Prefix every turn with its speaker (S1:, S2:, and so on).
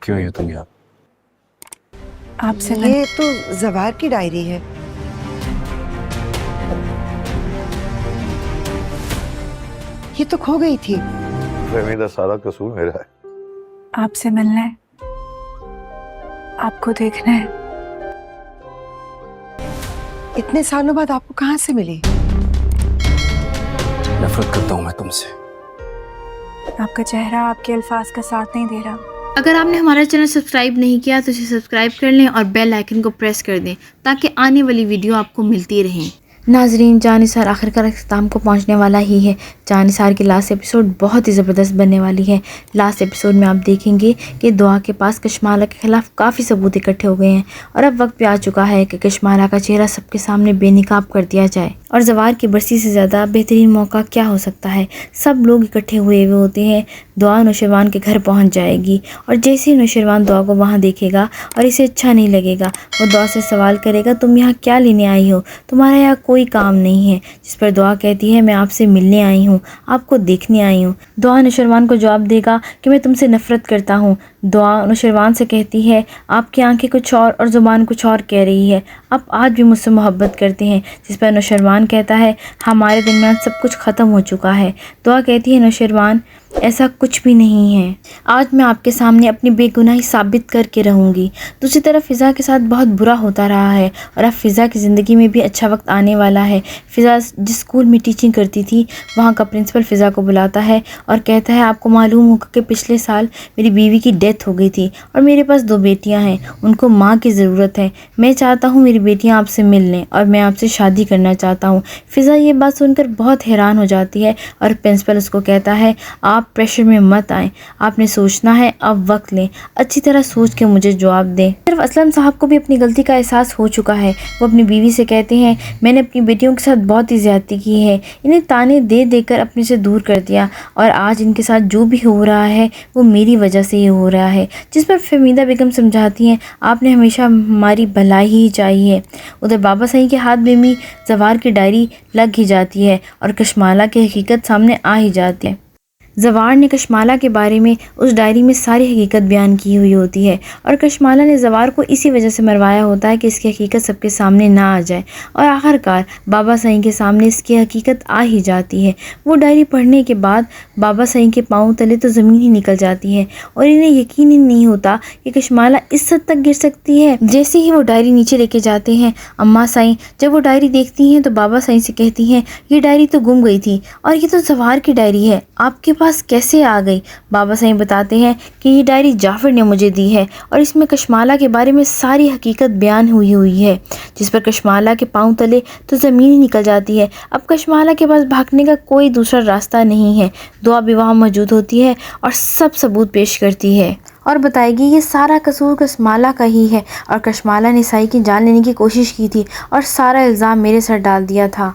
S1: क्यों ये तुम यहाँ?
S2: आपसे
S3: ये तो जवार की डायरी है। ये तो खो गई थी।
S4: फहमीदा, सारा कसूर मेरा है।
S2: आपसे मिलना है, आपको देखना है।
S3: इतने सालों बाद आपको कहाँ से मिली?
S1: नफरत करता हूँ मैं तुमसे।
S2: आपका चेहरा आपके अल्फाज का साथ नहीं दे रहा।
S5: अगर आपने हमारा चैनल सब्सक्राइब नहीं किया तो इसे सब्सक्राइब कर लें और बेल आइकन को प्रेस कर दें ताकि आने वाली वीडियो आपको मिलती रहें। नाजरीन, जानिसार आखिरकार इख्तिताम को पहुंचने वाला ही है। जानिसार की लास्ट एपिसोड बहुत ही ज़बरदस्त बनने वाली है। लास्ट एपिसोड में आप देखेंगे कि दुआ के पास कशमाला के ख़िलाफ़ काफ़ी सबूत इकट्ठे हो गए हैं और अब वक्त भी आ चुका है कि कशमाला का चेहरा सबके सामने बेनकाब कर दिया जाए। और जवार की बरसी से ज़्यादा बेहतरीन मौका क्या हो सकता है। सब लोग इकट्ठे हुए हुए होते हैं। दुआ नौशरवान के घर पहुँच जाएगी और जैसे ही नौशरवान दुआ को वहाँ देखेगा और इसे अच्छा नहीं लगेगा, वो दुआ से सवाल करेगा, तुम यहाँ क्या लेने आई हो? तुम्हारा यहाँ कोई काम नहीं है। जिस पर दुआ कहती है, मैं आपसे मिलने आई हूँ, आपको देखने आई हूँ। दुआ नौशरवान को जवाब देगा कि मैं तुमसे नफ़रत करता हूँ। दुआ नौशरवान से कहती है, आपकी आंखें कुछ और ज़ुबान कुछ और कह रही है। आप आज भी मुझसे मोहब्बत करते हैं। जिस पर नौशरवान कहता है, हमारे दरमियान सब कुछ ख़त्म हो चुका है। दुआ कहती है, नौशरवान ऐसा कुछ भी नहीं है। आज मैं आपके सामने अपनी बेगुनाही साबित करके रहूँगी। दूसरी तरफ फ़िज़ा के साथ बहुत बुरा होता रहा है और अब फ़िज़ा की ज़िंदगी में भी अच्छा वक्त आने वाला है। फ़िज़ा जिस स्कूल में टीचिंग करती थी, वहाँ का प्रिंसिपल फ़िज़ा को बुलाता है और कहता है, आपको मालूम होगा कि पिछले साल मेरी बीवी की डेथ हो गई थी और मेरे पास 2 बेटियाँ हैं। उनको माँ की ज़रूरत है। मैं चाहता हूँ मेरी बेटियाँ आपसे मिल लें और मैं आपसे शादी करना चाहता हूँ। फ़िज़ा ये बात सुनकर बहुत हैरान हो जाती है और प्रिंसिपल उसको कहता है, आप प्रेशर में मत आएं, आपने सोचना है, अब वक्त लें, अच्छी तरह सोच के मुझे जवाब दें। सिर्फ असलम साहब को भी अपनी गलती का एहसास हो चुका है। वो अपनी बीवी से कहते हैं, मैंने अपनी बेटियों के साथ बहुत ही ज़्यादती की है, इन्हें ताने दे देकर अपने से दूर कर दिया और आज इनके साथ जो भी हो रहा है वो मेरी वजह से ही हो रहा है। जिस पर फहमीदा बेगम समझाती हैं, आपने हमेशा हमारी भलाई ही चाहिए। उधर बाबा सही के हाथ में भी जवार की डायरी लग ही जाती है और कशमाला की हकीकत सामने आ ही जाती है। जवार ने कशमाला के बारे में उस डायरी में सारी हकीकत बयान की हुई होती है और कशमाला ने जवार को इसी वजह से मरवाया होता है कि इसकी हकीकत सबके सामने ना आ जाए और आखिरकार बाबा सही के सामने इसकी हकीकत आ ही जाती है। वो डायरी पढ़ने के बाद बाबा सही के पाँव तले तो ज़मीन ही निकल जाती है और इन्हें यकीन ही नहीं होता कि कशमाला इस हद तक गिर सकती है। जैसे ही वो डायरी नीचे लेके जाते हैं, अम्मा सही जब वो डायरी देखती हैं तो बाबा सही से कहती हैं, ये डायरी तो गुम गई थी और ये तो जवार की डायरी है, आपके पास कैसे आ गई? बाबा सही बताते हैं कि ये डायरी जाफर ने मुझे दी है और इसमें कशमाला के बारे में सारी हकीकत बयान हुई है। जिस पर कशमाला के पांव तले तो ज़मीन ही निकल जाती है। अब कशमाला के पास भागने का कोई दूसरा रास्ता नहीं है। दुआ भी वहाँ मौजूद होती है और सब सबूत पेश करती है और बताएगी ये सारा कसूर कशमाला का ही है और कशमाला ने साई की जान लेने की कोशिश की थी और सारा इल्ज़ाम मेरे सर डाल दिया था।